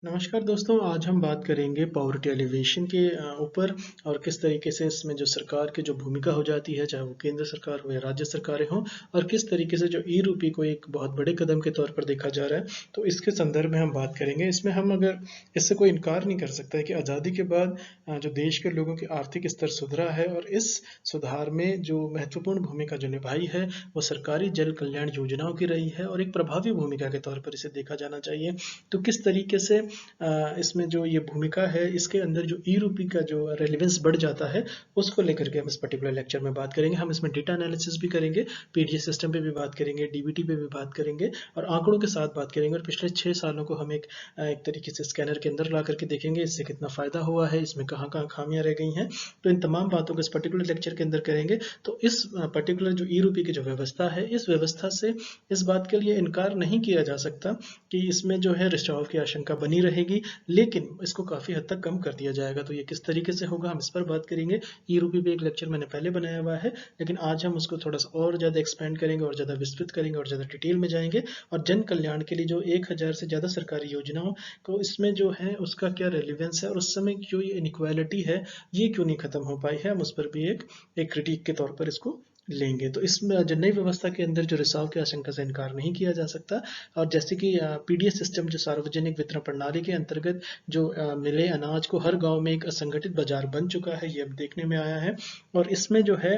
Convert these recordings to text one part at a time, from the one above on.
नमस्कार दोस्तों, आज हम बात करेंगे पॉवर्टी एलिवेशन के ऊपर और किस तरीके से इसमें जो सरकार की जो भूमिका हो जाती है, चाहे वो केंद्र सरकार हो या राज्य सरकारें हों, और किस तरीके से जो ई रूपी को एक बहुत बड़े कदम के तौर पर देखा जा रहा है। तो इसके संदर्भ में हम बात करेंगे। इसमें हम अगर इससे कोई इनकार नहीं कर सकता है कि आज़ादी के बाद जो देश के लोगों की आर्थिक स्तर सुधरा है और इस सुधार में जो महत्वपूर्ण भूमिका जो निभाई है वो सरकारी जल कल्याण योजनाओं की रही है और एक प्रभावी भूमिका के तौर पर इसे देखा जाना चाहिए। तो किस तरीके से इसमें जो ये भूमिका है, इसके अंदर जो ई रूपी का जो रेलिवेंस बढ़ जाता है, उसको लेकर के हम इस पर्टिकुलर लेक्चर में बात करेंगे। हम इसमें डेटा एनालिसिस भी करेंगे, पीडीएस सिस्टम पे भी बात करेंगे, डीबीटी पे भी बात करेंगे और आंकड़ों के साथ बात करेंगे। और पिछले 6 सालों को हम एक तरीके से स्कैनर के अंदर ला करके देखेंगे, इससे कितना फ़ायदा हुआ है, इसमें कहाँ कहाँ खामियां रह गई हैं। तो इन तमाम बातों को इस पर्टिकुलर लेक्चर के अंदर करेंगे। तो इस पर्टिकुलर जो ई रूपी की जो व्यवस्था है, इस व्यवस्था से इस बात के लिए इनकार नहीं किया जा सकता कि इसमें जो है रिसाव की आशंका बनी रहेगी, लेकिन इसको काफ़ी हद तक कम कर दिया जाएगा। तो ये किस तरीके से होगा, हम इस पर बात करेंगे। ई रूपी पे एक लेक्चर मैंने पहले बनाया हुआ है, लेकिन आज हम उसको थोड़ा सा और ज़्यादा एक्सपेंड करेंगे और ज़्यादा विस्तृत करेंगे और ज़्यादा डिटेल में जाएंगे। और जन कल्याण के लिए जो 1000 से ज़्यादा सरकारी योजनाओं को इसमें जो है उसका क्या रेलिवेंस है और उस समय जो ये इनइक्वालिटी है ये क्यों नहीं खत्म हो पाई है, हम उस पर भी एक क्रिटिक के तौर पर इसको लेंगे। तो इसमें जो नई व्यवस्था के अंदर जो रिसाव की आशंका से इनकार नहीं किया जा सकता। और जैसे कि पीडीएस सिस्टम जो सार्वजनिक वितरण प्रणाली के अंतर्गत जो मिले अनाज को हर गांव में एक असंगठित बाजार बन चुका है, ये अब देखने में आया है। और इसमें जो है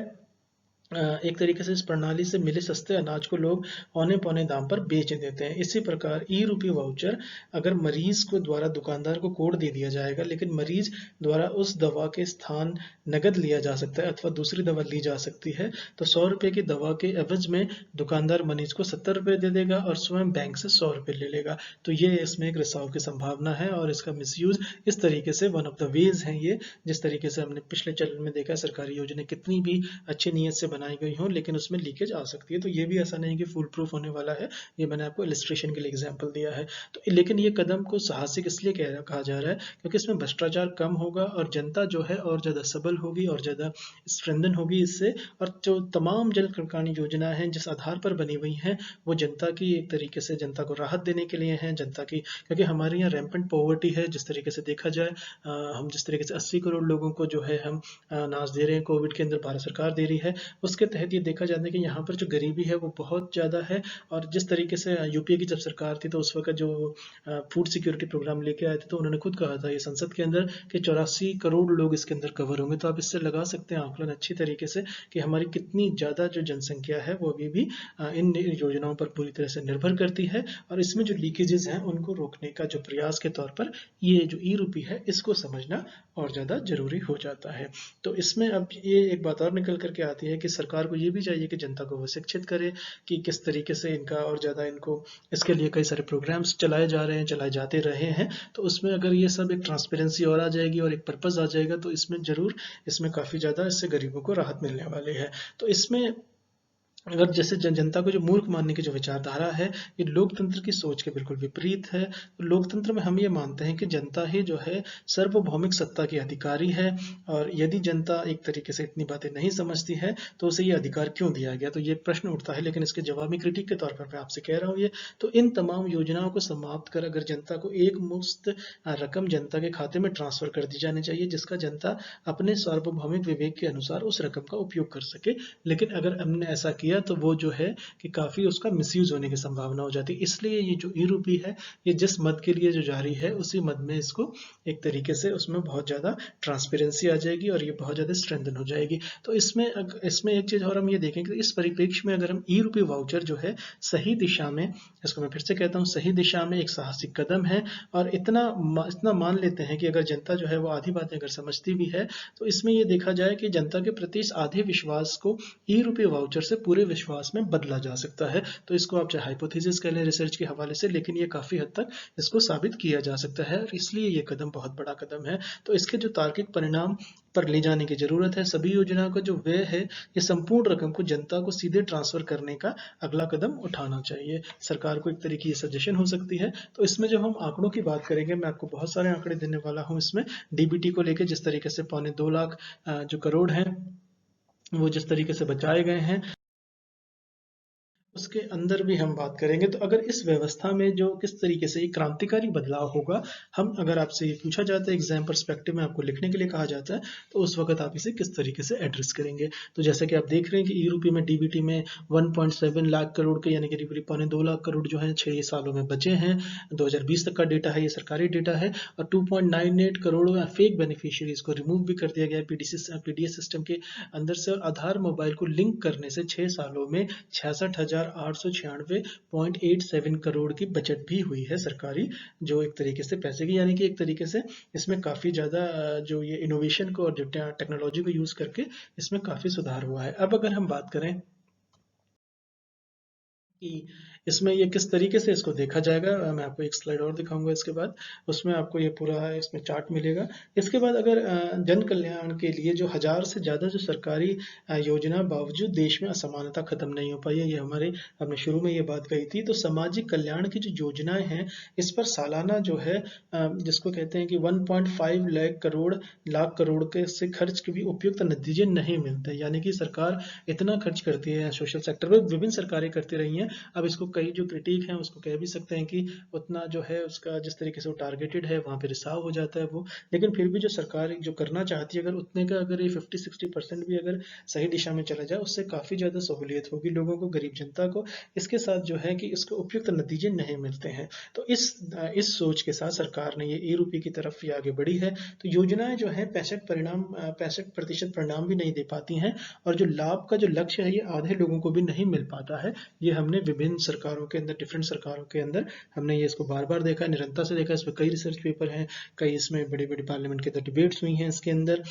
एक तरीके से इस प्रणाली से मिले सस्ते अनाज को लोग औने पौने दाम पर बेच देते हैं। इसी प्रकार ई रूपी वाउचर अगर मरीज को द्वारा दुकानदार को कोड दे दिया जाएगा, लेकिन मरीज द्वारा उस दवा के स्थान नगद लिया जा सकता है अथवा दूसरी दवा ली जा सकती है, तो 100 रुपये की दवा के एवज में दुकानदार मरीज को 70 रुपये दे देगा और स्वयं बैंक से 100 रुपये ले लेगा। तो ये इसमें एक रिसाव की संभावना है और इसका मिसयूज इस तरीके से वन ऑफ द वेज है ये, जिस तरीके से हमने पिछले चरण में देखा सरकारी योजना कितनी भी अच्छी नीयत से बनाई गई हों, लेकिन उसमें लीकेज आ सकती है। तो ये भी ऐसा नहीं कि फुल प्रूफ होने वाला है, ये मैंने आपको इलिस्ट्रेशन के लिए एग्जांपल दिया है। तो लेकिन ये कदम को साहसिक इसलिए कहा जा रहा है क्योंकि इसमें भ्रष्टाचार कम होगा और जनता जो है और ज़्यादा सबल होगी और ज़्यादा स्ट्रेंथन होगी इससे। और जो तमाम जल कल्याण योजना है जिस आधार पर बनी हुई हैं वो जनता की एक तरीके से जनता को राहत देने के लिए हैं, जनता की, क्योंकि हमारे यहाँ रैम्पेंट पॉवर्टी है। जिस तरीके से देखा जाए, हम जिस तरीके से 80 करोड़ लोगों को जो है हम अनाज दे रहे हैं, कोविड के अंदर भारत सरकार दे रही है, उसके तहत ये देखा जाता है कि यहाँ पर जो गरीबी है वो बहुत ज़्यादा है। और जिस तरीके से यूपीए की जब सरकार थी तो उस वक्त जो फूड सिक्योरिटी प्रोग्राम लेके आए थे, तो उन्होंने खुद कहा था ये संसद के अंदर कि 84 करोड़ लोग इसके अंदर कवर होंगे। तो आप इससे लगा सकते हैं आंकलन अच्छी तरीके से कि हमारी कितनी ज़्यादा जो जनसंख्या है वो अभी भी इन योजनाओं पर पूरी तरह से निर्भर करती है। और इसमें जो लीकेजेस हैं उनको रोकने का जो प्रयास के तौर पर ये जो ई रूपी है इसको समझना और ज़्यादा जरूरी हो जाता है। तो इसमें अब ये एक बात और निकल करके आती है कि सरकार को ये भी चाहिए कि जनता को वो शिक्षित करे कि किस तरीके से इनका और ज़्यादा इनको इसके लिए कई सारे प्रोग्राम्स चलाए जा रहे हैं, चलाए जाते रहे हैं। तो उसमें अगर ये सब एक ट्रांसपेरेंसी और आ जाएगी और एक पर्पज़ आ जाएगा तो इसमें ज़रूर इसमें काफ़ी ज़्यादा इससे गरीबों को राहत मिलने वाली है। तो इसमें अगर जैसे जनता को जो मूर्ख मानने की जो विचारधारा है, ये लोकतंत्र की सोच के बिल्कुल विपरीत है। तो लोकतंत्र में हम ये मानते हैं कि जनता ही जो है सार्वभौमिक सत्ता की अधिकारी है। और यदि जनता एक तरीके से इतनी बातें नहीं समझती है तो उसे ये अधिकार क्यों दिया गया, तो ये प्रश्न उठता है। लेकिन इसके जवाब में क्रिटिक के तौर पर मैं आपसे कह रहा हूँ ये, तो इन तमाम योजनाओं को समाप्त कर अगर जनता को एक मुश्त रकम जनता के खाते में ट्रांसफर कर दी जानी चाहिए, जिसका जनता अपने सार्वभौमिक विवेक के अनुसार उस रकम का उपयोग कर सके। लेकिन अगर हमने ऐसा किया तो वो जो है कि काफ़ी उसका मिसयूज होने की संभावना हो जाती है। इसलिए ये जो ई रूपी है ये जिस मद के लिए जो जारी है उसी मद में इसको एक तरीके से उसमें बहुत ज़्यादा ट्रांसपेरेंसी आ जाएगी और ये बहुत ज़्यादा स्ट्रेंथन हो जाएगी। तो इसमें एक चीज़ और हम ये देखेंगे कि इस परिप्रेक्ष्य में अगर हम ई रूपी वाउचर जो है सही दिशा में, इसको मैं फिर से कहता हूँ, सही दिशा में एक साहसिक कदम है। और इतना मान लेते हैं कि अगर जनता जो है वो आधी बातें अगर समझती भी है तो इसमें ये देखा जाए कि जनता के प्रति इस आधे विश्वास को ई रूपी वाउचर से पूरे विश्वास में बदला जा सकता है। तो इसको आप चाहे हाइपोथेसिस कह लें रिसर्च के हवाले से, लेकिन ये काफ़ी हद तक इसको साबित किया जा सकता है और इसलिए ये कदम बहुत बड़ा कदम है। तो इसके जो तार्किक परिणाम पर ले जाने की जरूरत है, सभी योजनाओं का जो व्यय है ये संपूर्ण रकम को जनता को सीधे ट्रांसफर करने का अगला कदम उठाना चाहिए। सरकार को एक तरीके की सजेशन हो सकती है। तो इसमें जब हम आंकड़ों की बात करेंगे, मैं आपको बहुत सारे आंकड़े देने वाला हूँ इसमें डीबीटी को लेकर, जिस तरीके से 2.25 लाख जो करोड़ हैं वो जिस तरीके से बचाए गए हैं उसके अंदर भी हम बात करेंगे। तो अगर इस व्यवस्था में जो किस तरीके से ये क्रांतिकारी बदलाव होगा, हम अगर आपसे ये पूछा जाता है एग्जाम पर्सपेक्टिव में आपको लिखने के लिए कहा जाता है, तो उस वक्त आप इसे किस तरीके से एड्रेस करेंगे। तो जैसा कि आप देख रहे हैं कि ई रूपी में डीबीटी में 1.7 लाख करोड़ के यानी कि करीब पौने 2 लाख करोड़ जो है 6 सालों में बचे हैं। 2020 तक का डेटा है, ये सरकारी डेटा है। और 2.98 करोड़ फेक बेनिफिशियरीज को रिमूव भी कर दिया गया है पीडीएस सिस्टम के अंदर से। और आधार मोबाइल को लिंक करने से 6 सालों में 66,896.87 करोड़ की बचत भी हुई है सरकारी, जो एक तरीके से पैसे की, यानी कि एक तरीके से इसमें काफ़ी ज़्यादा जो ये इनोवेशन को और जो टेक्नोलॉजी को यूज़ करके इसमें काफ़ी सुधार हुआ है। अब अगर हम बात करें कि इसमें ये किस तरीके से इसको देखा जाएगा, मैं आपको एक स्लाइड और दिखाऊंगा इसके बाद, उसमें आपको ये पूरा इसमें चार्ट मिलेगा। इसके बाद अगर जन कल्याण के लिए जो 1000 से ज़्यादा जो सरकारी योजना बावजूद देश में असमानता खत्म नहीं हो पाई है, ये हमारे हमने शुरू में ये बात कही थी। तो सामाजिक कल्याण की जो योजनाएं हैं, इस पर सालाना जो है जिसको कहते हैं कि 1.5 लाख करोड़ के से खर्च के भी उपयुक्त नतीजे नहीं मिलते, यानी कि सरकार इतना खर्च करती है सोशल सेक्टर में, विभिन्न सरकारें करती रही हैं। अब इसको कई जो क्रिटिक हैं उसको कह भी सकते हैं कि उतना जो है उसका जिस तरीके से वो टारगेटेड है वहाँ पे रिसाव हो जाता है वो। लेकिन फिर भी जो सरकार जो करना चाहती है, अगर उतने का अगर ये 50-60% भी अगर सही दिशा में चला जाए, उससे काफ़ी ज़्यादा सहूलियत होगी लोगों को, गरीब जनता को। इसके साथ जो है कि इसको उपयुक्त नतीजे नहीं मिलते हैं। तो इस सोच के साथ सरकार ने ये ई रूपी की तरफ ही आगे बढ़ी है। तो योजनाएं जो है 65% परिणाम भी नहीं दे पाती हैं, और जो लाभ का जो लक्ष्य है ये आधे लोगों को भी नहीं मिल पाता है। ये हमने विभिन्न सरकारों के अंदर, डिफरेंट सरकारों के अंदर हमने ये इसको बार बार देखा है, निरंतर से देखा है। इसमें कई रिसर्च पेपर हैं, कई इसमें बड़ी बड़ी पार्लियामेंट के अंदर डिबेट्स हुई हैं इसके अंदर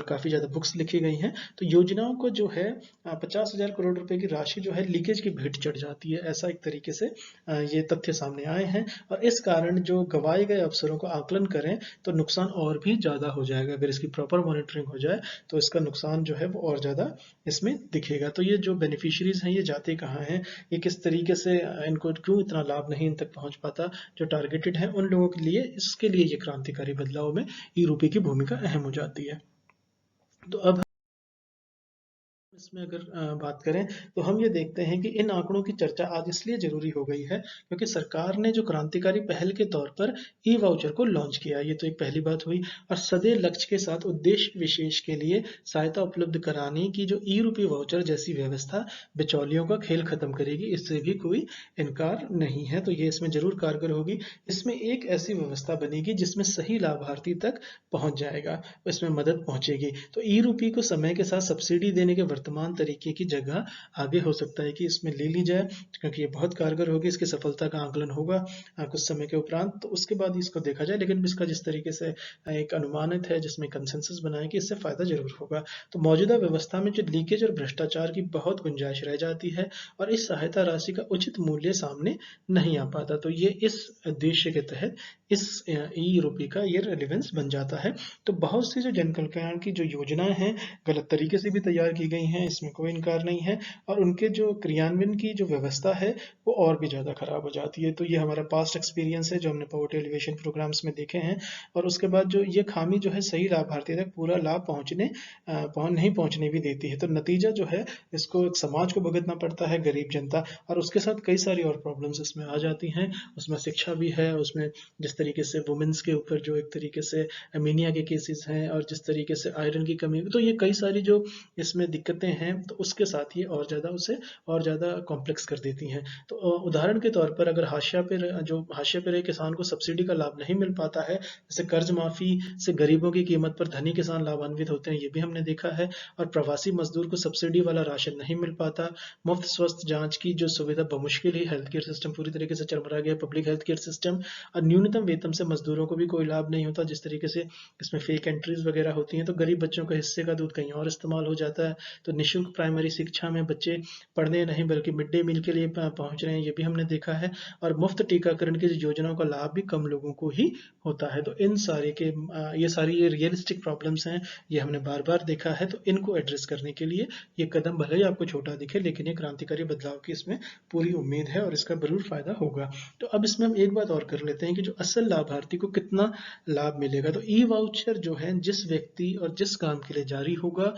काफ़ी ज़्यादा बुक्स लिखी गई हैं। तो योजनाओं को जो है 50,000 करोड़ रुपए की राशि जो है लीकेज की भेंट चढ़ जाती है, ऐसा एक तरीके से ये तथ्य सामने आए हैं। और इस कारण जो गंवाए गए अवसरों का आकलन करें तो नुकसान और भी ज़्यादा हो जाएगा। अगर इसकी प्रॉपर मॉनिटरिंग हो जाए तो इसका नुकसान जो है वो और ज़्यादा इसमें दिखेगा। तो ये जो बेनिफिशियरीज हैं ये जाते कहाँ हैं, ये किस तरीके से इनको क्यों इतना लाभ नहीं इन तक पहुंच पाता जो टारगेटेड है उन लोगों के लिए, इसके लिए ये क्रांतिकारी बदलाव में ई रूपी की भूमिका अहम हो जाती है। तो अब इसमें अगर बात करें तो हम ये देखते हैं कि इन आंकड़ों की चर्चा आज इसलिए जरूरी हो गई है क्योंकि सरकार ने जो क्रांतिकारी पहल के तौर पर ई वाउचर को लॉन्च किया, ये तो एक पहली बात हुई। और सदे लक्ष्य के साथ उद्देश्य विशेष के लिए सहायता उपलब्ध कराने की जो ई रूपी वाउचर जैसी व्यवस्था बिचौलियों का खेल खत्म करेगी, इससे भी कोई इनकार नहीं है। तो ये इसमें जरूर कारगर होगी। इसमें एक ऐसी व्यवस्था बनेगी जिसमें सही लाभार्थी तक पहुंच जाएगा, इसमें मदद पहुंचेगी। तो ई रूपी को समय के साथ सब्सिडी देने के वर्तमान तरीके की जगह आगे हो सकता है कि इसमें ले ली जाए, क्योंकि ये बहुत कारगर होगी। इसकी सफलता का आकलन होगा कुछ समय के उपरांत, तो उसके बाद इसको देखा जाए। लेकिन इसका जिस तरीके से एक अनुमानित है, जिसमें कंसेंसस बनाए कि इससे फायदा जरूर होगा। तो मौजूदा व्यवस्था में जो लीकेज और भ्रष्टाचार की बहुत गुंजाइश रह जाती है और इस सहायता राशि का उचित मूल्य सामने नहीं आ पाता। तो ये इस उद्देश्य के तहत इस ई रूपी का ये रेलिवेंस बन जाता है। तो बहुत सी जो जन कल्याण की जो योजनाएं हैं गलत तरीके से भी तैयार की गई हैं, इसमें कोई इनकार नहीं है। और उनके जो क्रियान्वयन की जो व्यवस्था है वो और भी ज़्यादा खराब हो जाती है। तो ये हमारा पास्ट एक्सपीरियंस है जो हमने पॉवर्टी एलिवेशन प्रोग्राम्स में देखे हैं। और उसके बाद जो ये खामी जो है सही लाभार्थी तक पूरा लाभ नहीं पहुंचने भी देती है। तो नतीजा जो है इसको एक समाज को भुगतना पड़ता है, गरीब जनता, और उसके साथ कई सारी और प्रॉब्लम्स इसमें आ जाती हैं। उसमें शिक्षा भी है, उसमें जिस तरीके से वुमेन्स के ऊपर जो एक तरीके से एमीनिया के केसेस हैं, और जिस तरीके से आयरन की कमी, तो ये कई सारी जो इसमें दिक्कतें हैं, तो उसके साथ ये और ज़्यादा उसे और ज़्यादा कॉम्प्लेक्स कर देती हैं। तो उदाहरण के तौर पर अगर हाशिया पे रहे किसान को सब्सिडी का लाभ नहीं मिल पाता है, जैसे कर्ज माफी से गरीबों की कीमत पर धनी किसान लाभान्वित होते हैं, ये भी हमने देखा है। और प्रवासी मजदूर को सब्सिडी वाला राशन नहीं मिल पाता। मुफ्त स्वास्थ्य जांच की जो सुविधा बमुश्किल ही, हेल्थ केयर सिस्टम पूरी तरीके से चरमरा गया, पब्लिक हेल्थ केयर सिस्टम। और न्यूनतम वेतन से मजदूरों को भी कोई लाभ नहीं होता, जिस तरीके से इसमें फेक एंट्रीज वगैरह होती हैं। तो गरीब बच्चों के हिस्से का दूध कहीं और इस्तेमाल हो जाता है। तो निःशुल्क प्राइमरी शिक्षा में बच्चे पढ़ने नहीं बल्कि मिड डे मील के लिए पहुंच रहे हैं, ये भी हमने देखा है। और मुफ्त टीकाकरण की योजनाओं का लाभ भी कम लोगों को ही होता है। तो इन सारे के ये सारी ये रियलिस्टिक प्रॉब्लम्स हैं, ये हमने बार बार देखा है। तो इनको एड्रेस करने के लिए ये कदम भले ही आपको छोटा दिखे, लेकिन ये क्रांतिकारी बदलाव की इसमें पूरी उम्मीद है और इसका जरूर फायदा होगा। तो अब इसमें हम एक बात और कर लेते हैं कि जो असल लाभार्थी को कितना लाभ मिलेगा। तो ई वाउचर जो है जिस व्यक्ति और जिस काम के लिए जारी होगा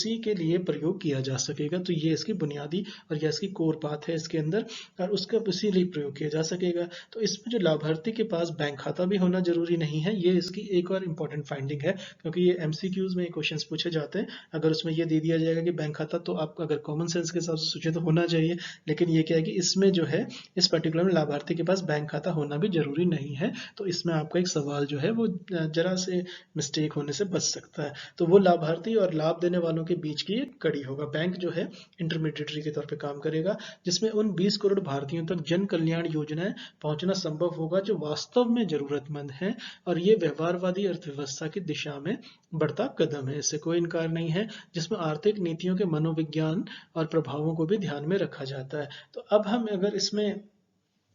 उसी के लिए प्रयोग किया जा सकेगा। तो ये इसकी बुनियादी और यह इसकी कोर बात है इसके अंदर, और उसका उसी लिए प्रयोग किया जा सकेगा। तो इसमें जो लाभार्थी के पास बैंक खाता भी होना जरूरी नहीं है, ये इसकी एक और इम्पॉर्टेंट फाइंडिंग है, क्योंकि ये MCQs में क्वेश्चंस पूछे जाते हैं। अगर उसमें ये दे दिया जाएगा कि बैंक खाता, तो आप अगर कॉमन सेंस के हिसाब से सोचे तो होना चाहिए, लेकिन ये क्या है कि इसमें जो है इस पर्टिकुलर में लाभार्थी के पास बैंक खाता होना भी जरूरी नहीं है। तो इसमें आपका एक सवाल जो है वो जरा से मिस्टेक होने से बच सकता है। तो वो लाभार्थी और लाभ देने वालों के बीच की एक कड़ी होगा। बैंक जो है इंटरमीडिएटरी के तौर पे काम करेगा, जिसमें उन 20 करोड़ भारतीयों तक जन कल्याण योजनाएं पहुंचना संभव होगा जो वास्तव में जरूरतमंद हैं, और ये व्यवहारवादी अर्थव्यवस्था की दिशा में बढ़ता कदम है, इससे कोई इनकार नहीं है, जिसमें आर्थिक नीतियों के मनोविज्ञान और प्रभावों को भी ध्यान में रखा जाता है। तो अब हम अगर इसमें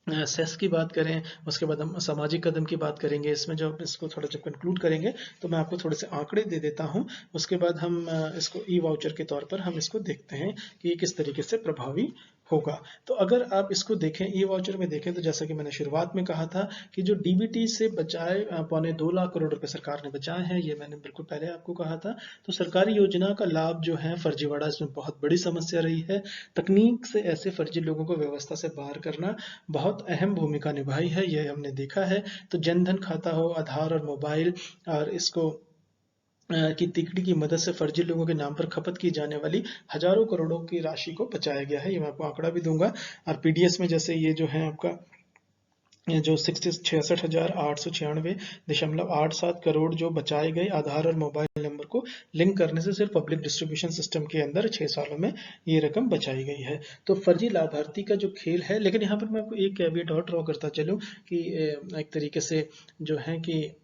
सेस की बात करें, उसके बाद हम सामाजिक कदम की बात करेंगे। इसमें जब इसको थोड़ा जब कंक्लूड करेंगे तो मैं आपको थोड़े से आंकड़े दे देता हूं, उसके बाद हम इसको ई वाउचर के तौर पर हम इसको देखते हैं कि ये किस तरीके से प्रभावी होगा। तो अगर आप इसको देखें, ई वाउचर में देखें, तो जैसा कि मैंने शुरुआत में कहा था कि जो डीबीटी से बचाए 2.25 लाख करोड़ रुपए सरकार ने बचाए हैं, ये मैंने बिल्कुल पहले आपको कहा था। तो सरकारी योजना का लाभ जो है फर्जीवाड़ा इसमें बहुत बड़ी समस्या रही है। तकनीक से ऐसे फर्जी लोगों को व्यवस्था से बाहर करना बहुत अहम भूमिका निभाई है, ये हमने देखा है। तो जनधन खाता हो, आधार और मोबाइल और इसको की तिकड़ी की मदद से फर्जी लोगों के नाम पर खपत की जाने वाली हजारों करोड़ों की राशि को बचाया गया है। ये मैं आपको आंकड़ा भी दूंगा। और पीडीएस में जैसे ये जो है आपका जो 66,896.87 करोड़ जो बचाए गए आधार और मोबाइल नंबर को लिंक करने से सिर्फ पब्लिक डिस्ट्रीब्यूशन सिस्टम के अंदर 6 सालों में ये रकम बचाई गई है। तो फर्जी लाभार्थी का जो खेल है, लेकिन यहाँ पर मैं आपको एक कैविएट और ड्रॉ करता चलूँ कि एक तरीके से जो है कि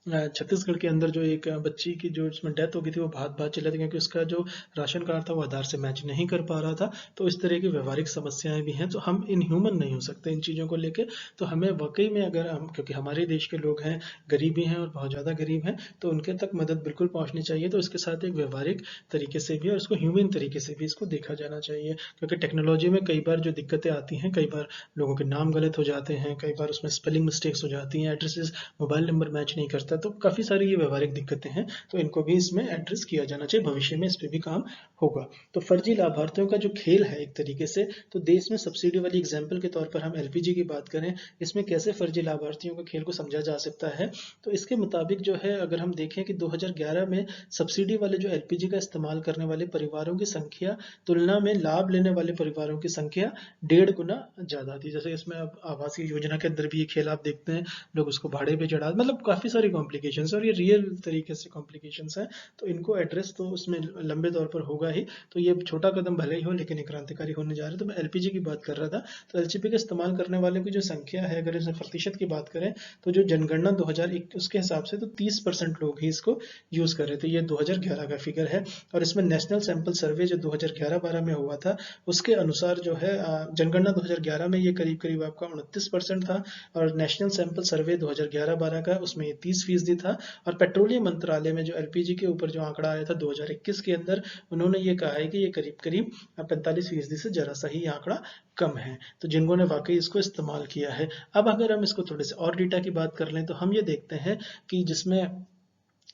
छत्तीसगढ़ के अंदर जो एक बच्ची की जो इसमें डेथ हो गई थी, वो भाग भाग चला था क्योंकि उसका जो राशन कार्ड था वो आधार से मैच नहीं कर पा रहा था। तो इस तरह की व्यवहारिक समस्याएं भी हैं। तो हम इनह्यूमन नहीं हो सकते इन चीज़ों को लेके। तो हमें वाकई में अगर हम, क्योंकि हमारे देश के लोग हैं, गरीबी हैं और बहुत ज़्यादा गरीब हैं, तो उनके तक मदद बिल्कुल पहुँचनी चाहिए। तो इसके साथ एक व्यवहारिक तरीके से भी और इसको ह्यूमन तरीके से भी इसको देखा जाना चाहिए, क्योंकि टेक्नोलॉजी में कई बार जो दिक्कतें आती हैं, कई बार लोगों के नाम गलत हो जाते हैं, कई बार उसमें स्पेलिंग मिस्टेक्स हो जाती हैं, एड्रेसेस मोबाइल नंबर मैच नहीं करता, तो काफ़ी सारी ये व्यवहारिक दिक्कतें हैं। तो इनको भी इसमें एड्रेस किया जाना चाहिए, भविष्य में इस पे भी काम होगा। तो फर्जी लाभार्थियों का जो खेल है एक तरीके से, तो देश में सब्सिडी वाली एग्जाम्पल के तौर पर हम एलपीजी की बात करें, इसमें कैसे फर्जी लाभार्थियों का खेल को समझा जा सकता है। तो इसके मुताबिक जो है, अगर हम देखें कि 2011 में सब्सिडी वाले जो एलपीजी का इस्तेमाल करने वाले परिवारों की संख्या तुलना में लाभ लेने वाले परिवारों की संख्या 1.5 गुना ज्यादा थी। जैसे इसमें अब आवासीय योजना के अंदर भी ये खेल आप देखते हैं, लोग उसको भाड़े पे चढ़ा, मतलब काफी सारी कॉम्प्लिकेशन और ये रियल तरीके से कॉम्प्लिकेशंस हैं। तो इनको एड्रेस तो उसमें लंबे तौर पर होगा ही। तो ये छोटा कदम भले ही हो, लेकिन ये क्रांतिकारी होने जा रहा है। तो मैं एलपीजी की बात कर रहा था। तो एलपीजी का इस्तेमाल करने वाले की जो संख्या है, अगर इसमें प्रतिशत की बात करें, तो जो जनगणना 2001 उसके हिसाब से तो 30% लोग ही इसको यूज कर रहे थे। ये 2011 का फिगर है। और इसमें नेशनल सैंपल सर्वे जो 2011-12 में हुआ था, उसके अनुसार जो है जनगणना 2011 में ये करीब करीब आपका 29% था, और नेशनल सैंपल सर्वे 2011-12 का उसमें ये 30% था। और पेट्रोलियम मंत्रालय में जो एलपीजी के ऊपर जो आंकड़ा आया था 2021 के अंदर, उन्होंने ये कहा है कि ये करीब करीब 45% से जरा सा ही आंकड़ा कम है। तो जिन्होंने ने वाकई इसको इस्तेमाल किया है। अब अगर हम इसको थोड़े से और डेटा की बात कर लें, तो हम ये देखते हैं कि जिसमें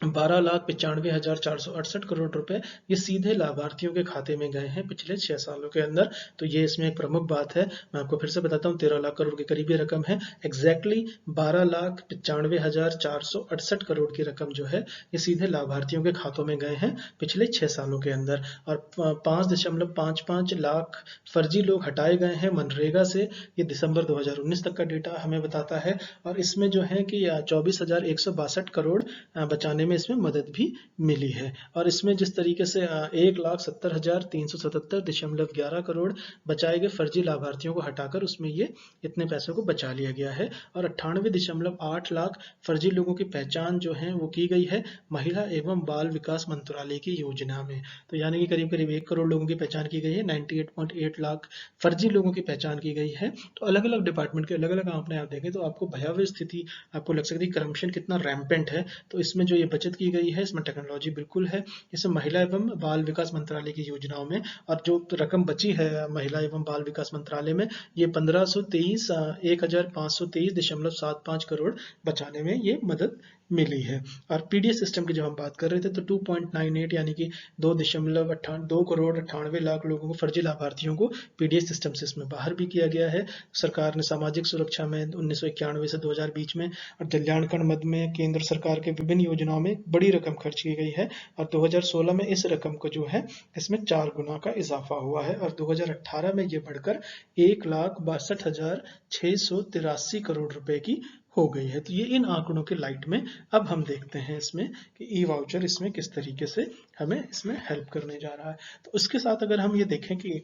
12,95,468 करोड़ रुपए ये सीधे लाभार्थियों के खाते में गए हैं पिछले 6 सालों के अंदर। तो ये इसमें एक प्रमुख बात है। मैं आपको फिर से बताता हूँ, 13 लाख करोड़ के करीब ये रकम है। एग्जैक्टली 12,95,468 करोड़ की रकम जो है ये सीधे लाभार्थियों के खातों में गए हैं पिछले 6 सालों के अंदर। और 5.55 लाख फर्जी लोग हटाए गए हैं मनरेगा से। ये दिसंबर 2019 तक का डेटा हमें बताता है। और इसमें जो है कि 24,162 करोड़ बचाने में इसमें मदद भी मिली है। और इसमें जिस तरीके से 1,70,377.11 करोड़ बचाए गए फर्जी लाभार्थियों को हटाकर, उसमें ये इतने पैसों को बचा लिया गया है। और 98.8 लाख फर्जी लोगों की पहचान जो है वो की गई है महिला एवं बाल विकास मंत्रालय की योजना में। तो यानी कि करीब करीब 1 करोड़ लोगों की पहचान की गई है, 98.8 लाख फर्जी लोगों की पहचान की गई है। तो अलग अलग डिपार्टमेंट के अलग अलग आंकड़े आप देखें तो आपको भयावह स्थिति आपको लग सकती है, करप्शन कितना रैम्पेंट है। तो इसमें जो ये बचत की गई है, इसमें टेक्नोलॉजी बिल्कुल है। इसमें महिला एवं बाल विकास मंत्रालय की योजनाओं में, और जो रकम बची है महिला एवं बाल विकास मंत्रालय में, ये 1523 1523.75 करोड़ बचाने में ये मदद मिली है। और पीडीएस सिस्टम की जब हम बात कर रहे थे तो 2.98 यानी कि 2.98 लाख लोगों को, फर्जी लाभार्थियों को पीडीएस सिस्टम से इसमें बाहर भी किया गया है। सरकार ने सामाजिक सुरक्षा में 1991 से 2000 बीच में और कल्याणकरण मद में केंद्र सरकार के विभिन्न योजनाओं में बड़ी रकम खर्च की गई है और 2016 में इस रकम को जो है इसमें 4 गुना का इजाफा हुआ है और 2018 में ये बढ़कर 1,62,683 करोड़ रुपए की हो गई है। तो ये इन आंकड़ों के लाइट में अब हम देखते हैं इसमें कि ई वाउचर इसमें किस तरीके से हमें इसमें हेल्प करने जा रहा है। तो उसके साथ अगर हम ये देखें कि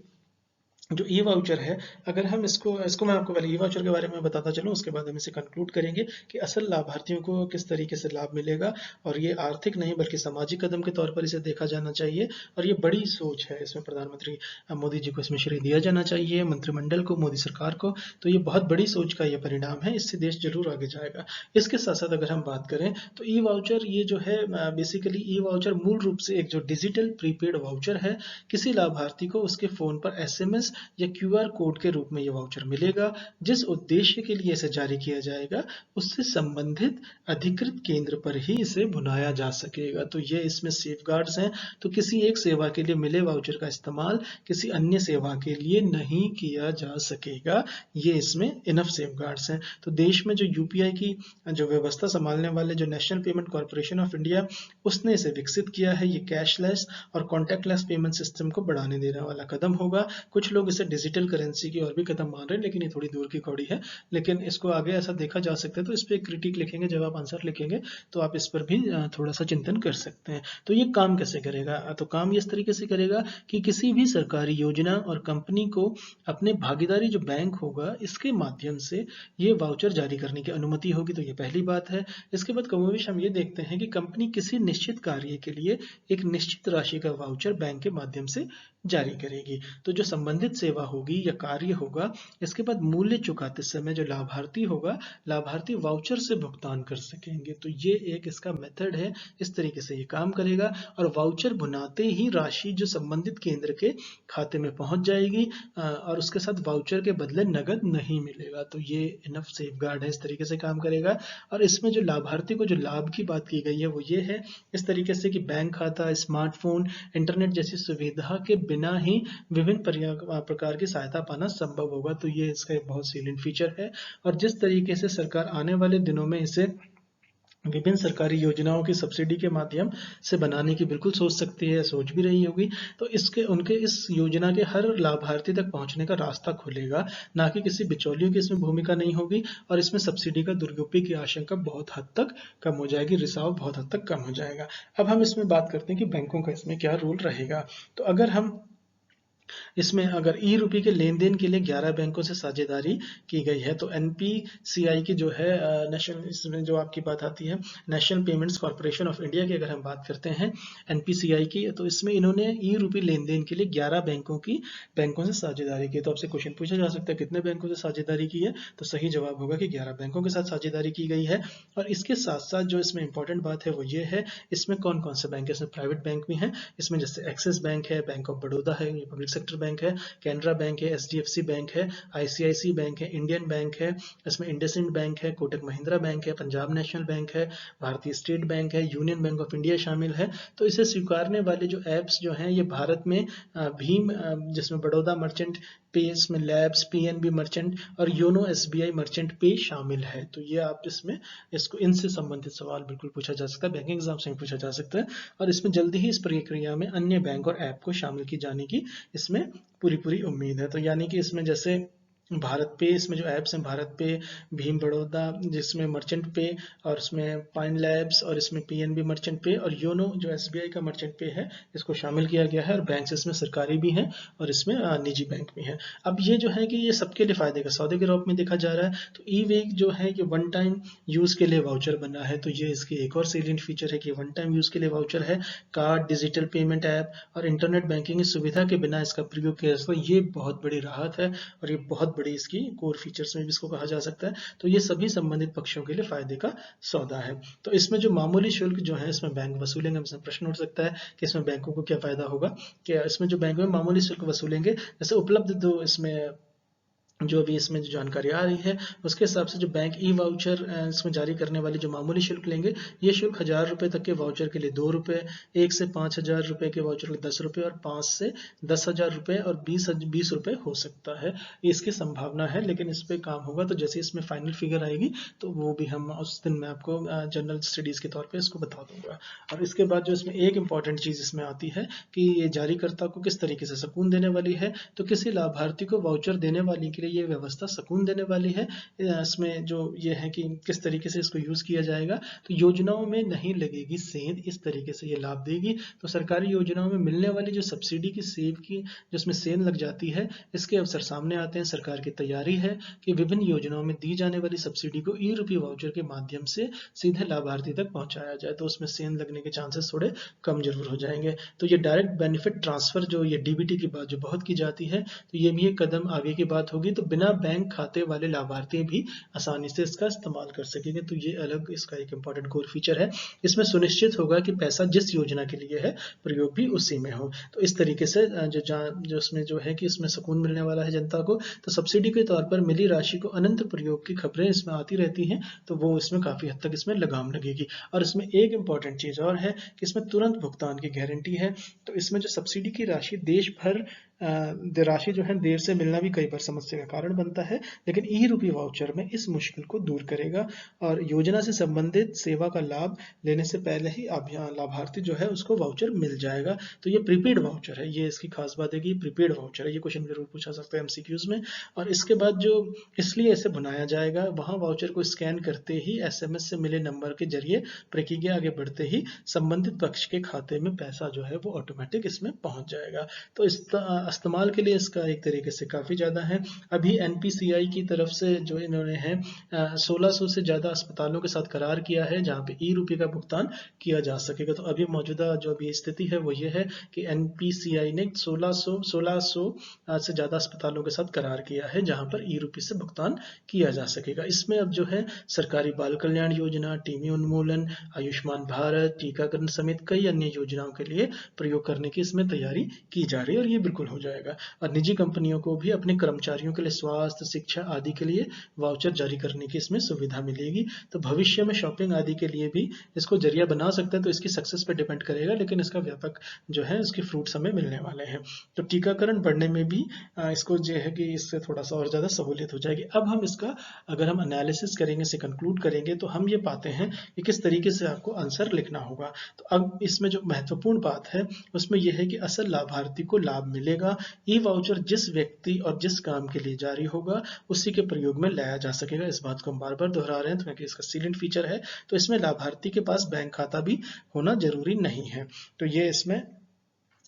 जो ई वाउचर है, अगर हम इसको मैं आपको पहले ई वाउचर के बारे में बताता चलूं, उसके बाद हम इसे कंक्लूड करेंगे कि असल लाभार्थियों को किस तरीके से लाभ मिलेगा। और ये आर्थिक नहीं बल्कि सामाजिक कदम के तौर पर इसे देखा जाना चाहिए और ये बड़ी सोच है। इसमें प्रधानमंत्री मोदी जी को इसमें श्रेय दिया जाना चाहिए, मंत्रिमंडल को, मोदी सरकार को। तो ये बहुत बड़ी सोच का ये परिणाम है, इससे देश जरूर आगे जाएगा। इसके साथ साथ अगर हम बात करें तो ई वाउचर ये जो है बेसिकली ई वाउचर मूल रूप से एक जो डिजिटल प्रीपेड वाउचर है, किसी लाभार्थी को उसके फोन पर एसएमएस या क्यूआर कोड के रूप में यह वाउचर मिलेगा। जिस उद्देश्य के लिए इसे जारी किया जाएगा उससे संबंधित अधिकृत केंद्र पर ही इसे भुनाया जा सकेगा। तो ये इसमें सेफगार्ड्स हैं। तो किसी एक सेवा के लिए मिले वाउचर का इस्तेमाल किसी अन्य सेवा के लिए नहीं किया जा सकेगा। ये इसमें इनफ सेफगार्ड्स हैं। तो देश में जो यूपीआई की जो व्यवस्था संभालने वाले जो national payment corporation of India, उसने इसे विकसित किया है। ये कैशलेस और कॉन्टैक्टलेस पेमेंट सिस्टम को बढ़ाने देने वाला कदम होगा। कुछ लोग इसे डिजिटल करेंसी की और भी कदम मान रहे हैं, लेकिन ये थोड़ी दूर की कौड़ी है। लेकिन इसको आगे ऐसा देखा जा सकता है। तो इस पर क्रिटिक लिखेंगे, जब आप आंसर लिखेंगे तो आप इस पर भी थोड़ा सा चिंतन कर सकते हैं। तो ये काम कैसे करेगा? तो काम ये इस तरीके से करेगा कि किसी भी सरकारी योजना और कंपनी को अपने भागीदारी जो बैंक होगा इसके माध्यम से ये वाउचर जारी करने की अनुमति होगी। तो ये पहली बात है। इसके बाद कमोबेश हम ये देखते हैं कि कंपनी किसी निश्चित कार्य के लिए एक निश्चित राशि का वाउचर बैंक के माध्यम से जारी करेगी। तो जो संबंधित सेवा होगी या कार्य होगा, इसके बाद मूल्य चुकाते समय जो लाभार्थी होगा, लाभार्थी वाउचर से भुगतान कर सकेंगे। तो ये एक इसका मेथड है, इस तरीके से ये काम करेगा। और वाउचर भुनाते ही राशि जो संबंधित केंद्र के खाते में पहुंच जाएगी और उसके साथ वाउचर के बदले नगद नहीं मिलेगा। तो ये इनफ सेफगार्ड है, इस तरीके से काम करेगा। और इसमें जो लाभार्थी को जो लाभ की बात की गई है वो ये है इस तरीके से कि बैंक खाता, स्मार्टफोन, इंटरनेट जैसी सुविधा के बिना ही विभिन्न प्रकार की सहायता पाना संभव होगा। तो ये इसका एक बहुत सैलिएंट फीचर है। और जिस तरीके से सरकार आने वाले दिनों में इसे विभिन्न सरकारी योजनाओं की सब्सिडी के माध्यम से बनाने की बिल्कुल सोच सकती है, सोच भी रही होगी। तो उनके इस योजना के हर लाभार्थी तक पहुंचने का रास्ता खुलेगा, ना कि किसी बिचौलियों की इसमें भूमिका नहीं होगी। और इसमें सब्सिडी का दुरुपयोग की आशंका बहुत हद तक कम हो जाएगी, रिसाव बहुत हद तक कम हो जाएगा। अब हम इसमें बात करते हैं कि बैंकों का इसमें क्या रोल रहेगा। तो अगर हम इसमें अगर ई रूपी के लेन देन के लिए 11 बैंकों से साझेदारी की गई है, तो एनपीसीआई की जो है नेशनल, इसमें जो आपकी बात आती है national payments corporation of India की, अगर हम बात करते हैं एनपीसीआई की, तो इसमें इन्होंने ई रूपी लेन देन के लिए 11 बैंकों से साझेदारी की। तो आपसे क्वेश्चन पूछा जा सकता है कितने बैंकों से साझेदारी की है, तो सही जवाब होगा कि 11 बैंकों के साथ साझेदारी की गई है। और इसके साथ साथ जो इसमें इंपॉर्टेंट बात है वो ये है, इसमें कौन कौन से बैंक है, इसमें प्राइवेट बैंक भी हैं। इसमें जैसे एक्सिस बैंक है, बैंक ऑफ बड़ौदा है, ये पब्लिक सेक्टर बैंक है, कैनरा बैंक है, एचडीएफसी बैंक है, आईसीआईसी बैंक है, इंडियन बैंक है, इसमें इंडसइंड बैंक है, कोटक महिंद्रा बैंक है, पंजाब नेशनल बैंक है, भारतीय स्टेट बैंक है, यूनियन बैंक ऑफ इंडिया शामिल है। तो इसे स्वीकारने वाले जो ऐप्स जो हैं ये भारत में भीम, जिसमें बड़ौदा मर्चेंट पे, इसमें लैब्स, पीएनबी मर्चेंट और योनो एसबीआई मर्चेंट पे शामिल है। तो ये आप इसमें इसको इनसे संबंधित सवाल बिल्कुल पूछा जा सकता है, बैंकिंग एग्जाम से भी पूछा जा सकता है। और इसमें जल्दी ही इस प्रक्रिया में अन्य बैंक और ऐप को शामिल की जाने की इसमें पूरी उम्मीद है। तो यानी कि इसमें जैसे भारत पे, इसमें जो ऐप्स हैं भारत पे, भीम बड़ौदा जिसमें मर्चेंट पे, और इसमें पाइन लैब्स, और इसमें पीएनबी मर्चेंट पे, और योनो जो एसबीआई का मर्चेंट पे है, इसको शामिल किया गया है। और बैंक इसमें सरकारी भी हैं और इसमें निजी बैंक भी हैं। अब ये जो है कि ये सबके लिए फायदे का सौदे के रूप में देखा जा रहा है। तो ई वे जो है ये वन टाइम यूज के लिए वाउचर बना है। तो ये इसकी एक और सेलिएंट फीचर है कि वन टाइम यूज के लिए वाउचर है। कार्ड, डिजिटल पेमेंट ऐप और इंटरनेट बैंकिंग की सुविधा के बिना इसका प्रयोग किया जाता है। ये बहुत बड़ी राहत है और ये बहुत बड़ी इसकी कोर फीचर्स में भी इसको कहा जा सकता है। तो ये सभी संबंधित पक्षों के लिए फायदे का सौदा है। तो इसमें जो मामूली शुल्क जो है इसमें बैंक वसूलेंगे, इसमें प्रश्न उठ सकता है कि इसमें बैंकों को क्या फायदा होगा। कि इसमें जो बैंक में मामूली शुल्क वसूलेंगे, जैसे उपलब्ध दो इसमें जो अभी इसमें जो जानकारी आ रही है उसके हिसाब से जो बैंक ई वाउचर इसमें जारी करने वाले जो मामूली शुल्क लेंगे, ये शुल्क 1000 रुपये तक के वाउचर के लिए 2 रुपये, 1 से 5000 रुपये के वाउचर के लिए 10 रुपये और 5 से 10 हजार रुपये और 20 रुपये हो सकता है। इसकी संभावना है, लेकिन इस पर काम होगा तो जैसे इसमें फाइनल फिगर आएगी तो वो भी हम उस दिन मैं आपको जनरल स्टडीज़ के तौर पर इसको बता दूंगा। और इसके बाद जो इसमें एक इम्पॉर्टेंट चीज़ इसमें आती है कि ये जारीकर्ता को किस तरीके से सुकून देने वाली है। तो किसी लाभार्थी को वाउचर देने वाले के लिए ये व्यवस्था सुकून देने वाली है। इसमें जो ये है कि किस तरीके से इसको यूज़ किया जाएगा, तो योजनाओं में नहीं लगेगी सेंध, इस तरीके से ये लाभ देगी। तो सरकारी योजनाओं में मिलने वाली जो सब्सिडी की सेव की जिसमें सेंध लग जाती है, इसके अवसर सामने आते हैं। सरकार की तैयारी है कि विभिन्न योजनाओं में दी जाने वाली सब्सिडी को ई रूपी वाउचर के माध्यम से सीधे लाभार्थी तक पहुंचाया जाए, तो उसमें सेंध लगने के चांसेस थोड़े कम जरूर हो जाएंगे। तो ये डायरेक्ट बेनिफिट ट्रांसफर जो ये डीबीटी की बात जो बहुत की जाती है, तो ये भी एक कदम आगे की बात होगी। तो बिना बैंक खाते वाले लाभार्थी भी आसानी से इसका इस्तेमाल कर सकेंगे। तो ये अलग इसका एक इम्पॉर्टेंट कोर फीचर है। इसमें सुनिश्चित होगा कि पैसा जिस योजना के लिए है प्रयोग भी उसी में हो। तो इस तरीके से जो इसमें जो है कि इसमें सुकून मिलने वाला है जनता को। तो सब्सिडी के तौर पर मिली राशि को अनंत प्रयोग की खबरें इसमें आती रहती हैं, तो वो इसमें काफ़ी हद तक इसमें लगाम लगेगी। और इसमें एक इम्पॉर्टेंट चीज़ और है कि इसमें तुरंत भुगतान की गारंटी है। तो इसमें जो सब्सिडी की राशि देश भर राशि जो है देर से मिलना भी कई बार समस्या का कारण बनता है, लेकिन ई रूपी वाउचर में इस मुश्किल को दूर करेगा। और योजना से संबंधित सेवा का लाभ लेने से पहले ही लाभार्थी जो है उसको वाउचर मिल जाएगा। तो ये प्रीपेड वाउचर है, ये इसकी खास बात है कि प्रीपेड वाउचर है। ये क्वेश्चन जरूर पूछा सकता है एमसीक्यूज में। और इसके बाद जो इसलिए इसे बनाया जाएगा, वहाँ वाउचर को स्कैन करते ही एसएमएस से मिले नंबर के जरिए प्रक्रिया आगे बढ़ते ही संबंधित पक्ष के खाते में पैसा जो है वो ऑटोमेटिक इसमें पहुंच जाएगा। तो इस इस्तेमाल के लिए इसका एक तरीके से काफ़ी ज़्यादा है। अभी एनपीसीआई की तरफ से जो इन्होंने है 1600 से ज़्यादा अस्पतालों के साथ करार किया है जहाँ पे ई रूपी का भुगतान किया जा सकेगा। तो अभी मौजूदा जो अभी स्थिति है वो ये है कि एनपीसीआई ने 1600 से ज़्यादा अस्पतालों के साथ करार किया है जहाँ पर ई रूपी से भुगतान किया जा सकेगा। इसमें अब जो है सरकारी बाल कल्याण योजना, टीबी उन्मूलन, आयुष्मान भारत, टीकाकरण समेत कई अन्य योजनाओं के लिए प्रयोग करने की इसमें तैयारी की जा रही है और ये बिल्कुल हो जाएगा। और निजी कंपनियों को भी अपने कर्मचारियों के लिए स्वास्थ्य, शिक्षा आदि के लिए वाउचर जारी करने की इसमें सुविधा मिलेगी। तो भविष्य में शॉपिंग आदि के लिए भी इसको जरिया बना सकते हैं। तो इसकी सक्सेस पे डिपेंड करेगा, लेकिन इसका व्यापक जो है इसके फ्रूट्स हमें मिलने वाले हैं। तो टीकाकरण बढ़ने में भी इसको जो है कि इससे थोड़ा सा और ज़्यादा सहूलियत हो जाएगी। अब हम इसका अगर हम एनालिसिस करेंगे, इसे कंक्लूड करेंगे, तो हम ये पाते हैं कि किस तरीके से आपको आंसर लिखना होगा। तो अब इसमें जो महत्वपूर्ण बात है उसमें यह है कि असल लाभार्थी को लाभ मिलेगा। ई वाउचर जिस व्यक्ति और जिस काम के लिए जारी होगा उसी के प्रयोग में लाया जा सकेगा। इस बात को हम बार बार दोहरा रहे हैं तो क्योंकि इसका सीलेंट फीचर है। तो इसमें लाभार्थी के पास बैंक खाता भी होना जरूरी नहीं है। तो ये इसमें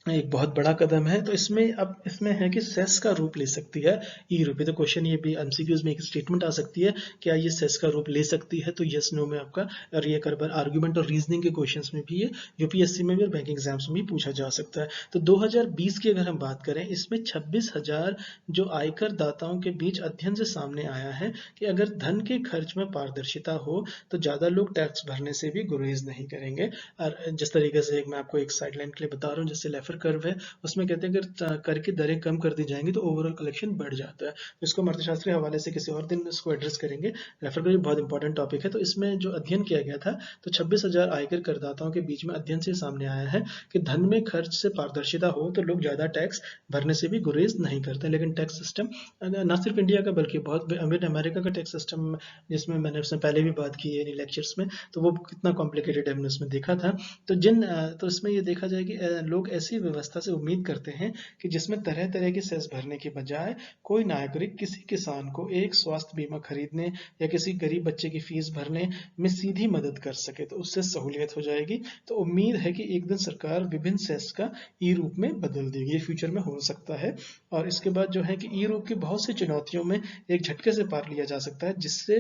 एक बहुत बड़ा कदम है। तो इसमें अब इसमें है कि सेस का रूप ले सकती है ई रूपी। तो क्वेश्चन ये भी एमसीक्यूज में एक स्टेटमेंट आ सकती है, क्या ये सेस का रूप ले सकती है? तो यस नो में आपका, और ये कर आर्गुमेंट और रीजनिंग के क्वेश्चंस में भी ये यूपीएससी में भी और बैंकिंग एग्जाम्स में भी पूछा जा सकता है। तो 2020 की अगर हम बात करें, इसमें 26,000 जो आयकर दाताओं के बीच अध्ययन से सामने आया है कि अगर धन के खर्च में पारदर्शिता हो तो ज़्यादा लोग टैक्स भरने से भी गुरेज नहीं करेंगे। और जिस तरीके से मैं आपको एक साइडलाइन के लिए बता रहा हूँ, जैसे लेफर कर्व है उसमें कहते हैं अगर कर की दरें कम कर दी जाएंगी तो ओवरऑल कलेक्शन बढ़ जाता है। तो इसको अर्थशास्त्री हवाले से किसी और दिन इसको एड्रेस करेंगे। रेफर करिए, बहुत इंपॉर्टेंट टॉपिक है। तो इसमें जो अध्ययन किया गया था, तो 26,000 आयकर करदाताओं के बीच में अध्ययन से सामने आया है कि धन में खर्च से पारदर्शिता हो तो लोग ज़्यादा टैक्स भरने से भी गुरेज नहीं करते। लेकिन टैक्स सिस्टम न सिर्फ इंडिया का बल्कि बहुत अमेरिका का टैक्स सिस्टम, जिसमें मैंने उसमें पहले भी बात की है लेक्चर्स में, तो वो कितना कॉम्प्लिकेटेड है हमने उसमें देखा था। तो इसमें ये देखा जाए कि लोग ऐसी व्यवस्था से उम्मीद करते हैं कि जिसमें तरह तरह के सेस भरने के बजाय कोई नागरिक किसी किसान को एक स्वास्थ्य बीमा खरीदने या किसी गरीब बच्चे की फीस भरने में सीधी मदद कर सके, तो उससे सहूलियत हो जाएगी। तो उम्मीद है कि एक दिन सरकार विभिन्न सेस का ई रूप में बदल देगी। ये फ्यूचर में हो सकता है। और इसके बाद जो है कि ई रूप की बहुत सी चुनौतियों में एक झटके से पार लिया जा सकता है, जिससे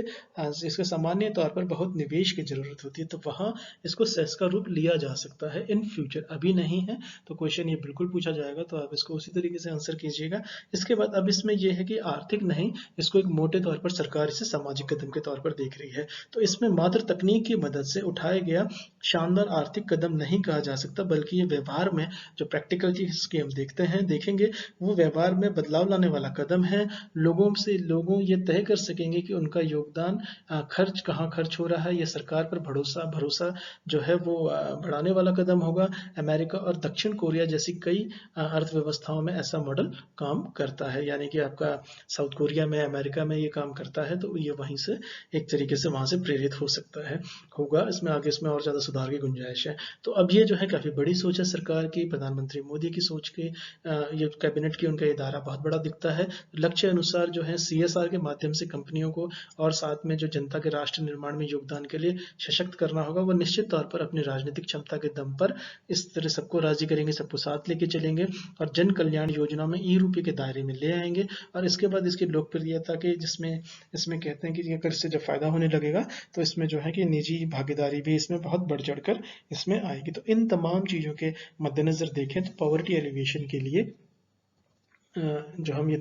इसके सामान्य तौर पर बहुत निवेश की जरूरत होती है। तो वहाँ इसको सेस का रूप लिया जा सकता है इन फ्यूचर, अभी नहीं है। तो क्वेश्चन क्वेश्चन ये बिल्कुल पूछा जाएगा, तो आप इसको उसी तरीके से आंसर कीजिएगा। इसके बाद अब इसमें यह है कि आर्थिक नहीं, इसको एक मोटे तौर पर सरकार इसे सामाजिक कदम के तौर पर देख रही है। तो इसमें मात्र तकनीक की मदद से उठाया गया शानदार आर्थिक कदम नहीं कहा जा सकता, बल्कि ये व्यवहार में जो प्रैक्टिकल चीज की हम देखेंगे वो व्यवहार में बदलाव लाने वाला कदम है। लोगों ये तय कर सकेंगे कि उनका योगदान खर्च कहाँ खर्च हो रहा है। ये सरकार पर भरोसा भरोसा जो है वो बढ़ाने वाला कदम होगा। अमेरिका और दक्षिण कोरिया जैसी कई अर्थव्यवस्थाओं में ऐसा मॉडल काम करता है, यानी कि आपका साउथ कोरिया में, अमेरिका में ये काम करता है, तो ये वहीं से एक तरीके से वहां से प्रेरित हो सकता है, होगा। इसमें आगे इसमें और ज़्यादा सुधार की गुंजाइश है। तो अब ये जो है काफ़ी बड़ी सोच है सरकार की, प्रधानमंत्री मोदी की सोच की। ये कैबिनेट की उनका इदारा बहुत बड़ा दिखता है। लक्ष्य अनुसार जो है CSR के माध्यम से कंपनियों को और साथ में जो जनता के राष्ट्र निर्माण में योगदान के लिए सशक्त करना होगा, वो निश्चित तौर पर अपनी राजनीतिक क्षमता के दम पर इस तरह सबको राजी करेंगे, सबको साथ लेके चलेंगे और जन कल्याण योजना में ई-रूपी के दायरे में ले आएंगे। और इसके बाद इसकी लोकप्रियता के जिसमें इसमें कहते हैं कि अगर इससे जब फायदा होने लगेगा तो इसमें जो है कि निजी भागीदारी भी इसमें बहुत बढ़ चढ़कर इसमें आएगी। तो इन तमाम चीज़ों के मद्देनजर देखें तो पॉवर्टी एलिवेशन के लिए जो हम ये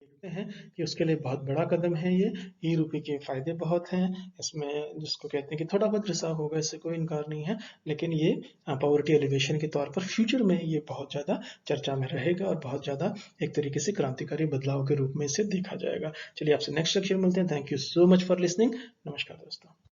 देखते हैं कि उसके लिए बहुत बड़ा कदम है ये। ई-रूपी के फायदे बहुत हैं इसमें, जिसको कहते हैं कि थोड़ा बहुत रिसाव होगा, इससे कोई इनकार नहीं है, लेकिन ये पॉवर्टी एलिवेशन के तौर पर फ्यूचर में ये बहुत ज़्यादा चर्चा में रहेगा और बहुत ज़्यादा एक तरीके से क्रांतिकारी बदलाव के रूप में इसे देखा जाएगा। चलिए आपसे नेक्स्ट लेक्चर मिलते हैं। Thank you so much for listening. नमस्कार दोस्तों।